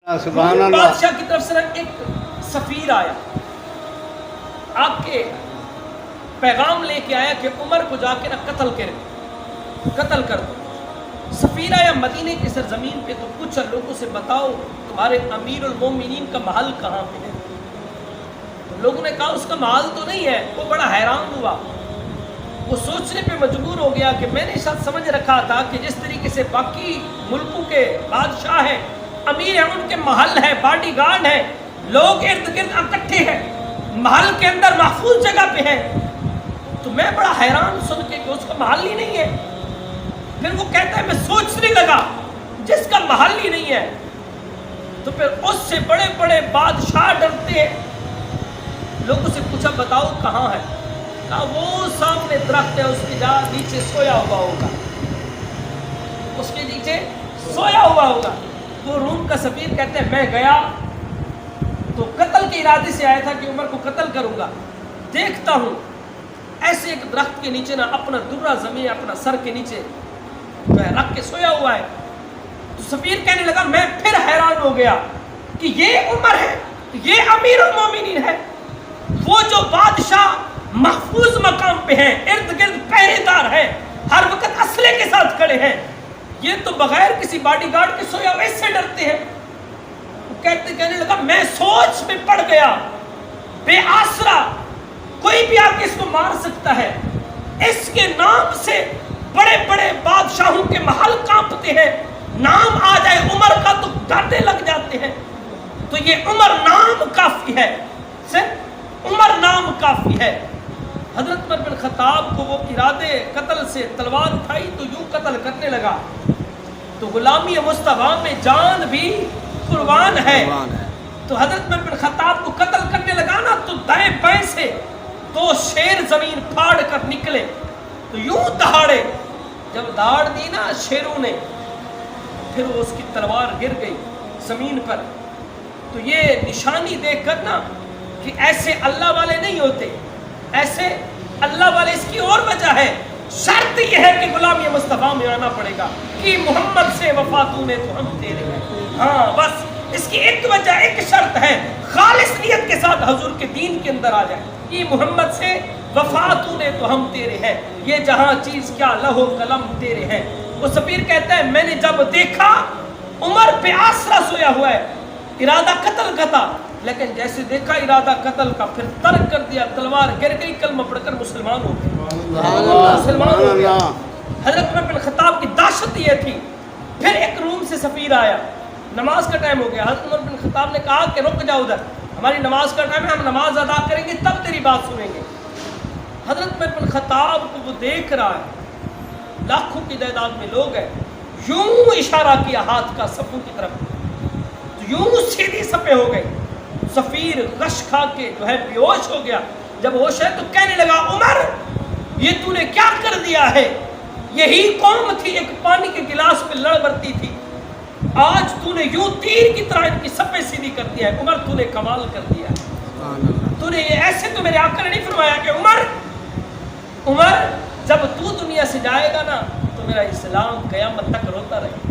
سبحان اللہ۔ بادشاہ کی طرف سے ایک سفیر آیا، آپ کے پیغام لے کے آیا کہ عمر کو جا کے قتل کر دو۔ سفیر آیا مدینے کی سرزمین پہ، تو پوچھا لوگوں سے بتاؤ تمہارے امیر المومنین کا محل کہاں پہ ہے؟ تو لوگوں نے کہا اس کا محل تو نہیں ہے۔ وہ بڑا حیران ہوا، وہ سوچنے پہ مجبور ہو گیا کہ میں نے شاید سمجھ رکھا تھا کہ جس طریقے سے باقی ملکوں کے بادشاہ ہیں، امیر ہیں، ان کے محل ہے، باڈی گارڈ ہے، لوگ ارد گرد اکٹھے ہیں، محل کے اندر محفوظ جگہ پہ ہے، تو میں بڑا حیران سن کے کہ اس کا محل ہی نہیں ہے۔ پھر وہ کہتا ہے میں سوچنے لگا جس کا محل ہی نہیں ہے، تو پھر اس سے بڑے بڑے بادشاہ ڈرتے ہیں۔ لوگوں سے پوچھا بتاؤ کہاں ہے؟ کہا وہ سامنے درخت ہے، اس کے نیچے سویا ہوا ہوگا، اس کے نیچے سویا ہوا ہوگا۔ وہ روم کا سفیر کہتے ہیں میں گیا تو قتل کے ارادے سے آیا تھا کہ عمر کو قتل کروں گا، دیکھتا ہوں ایسے ایک درخت کے نیچے نا اپنا درہ زمین اپنا سر کے نیچے رکھ کے سویا ہوا ہے۔ تو سفیر کہنے لگا میں پھر حیران ہو گیا کہ یہ عمر ہے، یہ امیر المومنین ہے، وہ جو بادشاہ محفوظ مقام پہ ہیں، ارد گرد پہرے دار ہیں، ہر وقت اسلحے کے ساتھ کھڑے ہیں، یہ تو بغیر کسی باڈی گارڈ کے سویا ہوا، اس سے ڈرتے ہیں۔ وہ کہنے لگا میں سوچ میں پڑ گیا، بے آسرا کوئی بھی آ کے اس کو مار سکتا ہے، اس کے نام سے بڑے بڑے بادشاہوں کے محل کانپتے ہیں، نام آ جائے عمر کا تو ڈانٹے لگ جاتے ہیں، تو یہ عمر نام کافی ہے، صرف عمر نام کافی ہے۔ حضرت عمر بن خطاب کو وہ ارادے قتل سے تلوار اٹھائی تو یوں قتل کرنے لگا، تو غلامی مصطفیٰ میں جان بھی قربان ہے۔ تو حضرت عمر بن خطاب کو قتل کرنے لگا نا، تو دائیں بائیں سے دو شیر زمین پھاڑ کر نکلے، تو یوں دہاڑے، جب دہاڑ دی نا شیروں نے، پھر وہ اس کی تلوار گر گئی زمین پر۔ تو یہ نشانی دیکھ کر نا کہ ایسے اللہ والے نہیں ہوتے، ایسے اللہ والے، اس کی اور وجہ ہے، شرط یہ ہے کہ غلامی مصطفیٰ میں آنا پڑے گا کہ محمد سے وفاتوں نے تو ہم تیرے ہیں۔ ہاں بس اس کی ایک وجہ، ایک شرط ہے، خالص نیت کے ساتھ حضور کے دین کے اندر آ جائے کہ محمد سے وفاتوں نے تو ہم تیرے ہیں، یہ جہاں چیز کیا لہو قلم تیرے ہیں۔ وہ سفیر کہتا ہے میں نے جب دیکھا عمر پہ آسرا سویا ہوا ہے، ارادہ قتل کا تھا، لیکن جیسے دیکھا ارادہ قتل کا، پھر ترک کر دیا، تلوار گر گئی، کلمہ پڑھ کر مسلمان ہو گیا، مسلمان ہو گیا۔ حضرت عمر بن خطاب کی دہشت یہ تھی۔ پھر ایک روم سے سفیر آیا، نماز کا ٹائم ہو گیا، حضرت عمر بن خطاب نے کہا کہ رک جاؤ ادھر، ہماری نماز کا ٹائم ہے، ہم نماز ادا کریں گے تب تیری بات سنیں گے۔ حضرت عمر بن خطاب کو وہ دیکھ رہا ہے، لاکھوں کی تعداد میں لوگ ہیں، یوں اشارہ کیا ہاتھ کا صفوں کی طرف، تو یوں سیدھی صفیں ہو گئی۔ سفیر غش کھا کے جو ہے بے ہوش ہو گیا۔ جب ہوش ہے تو کہنے لگا عمر یہ تو نے کیا کر دیا ہے؟ یہی قوم تھی ایک پانی کے گلاس پہ لڑ برتی تھی، آج تو نے یوں تیر کی طرح ان کی صفیں سیدھی کر دیا ہے۔ عمر تو نے کمال کر دیا ہے، تو نے ایسے تو میرے آقا نے نہیں فرمایا کہ عمر جب تو دنیا سے جائے گا نا تو میرا اسلام قیامت تک روتا رہے۔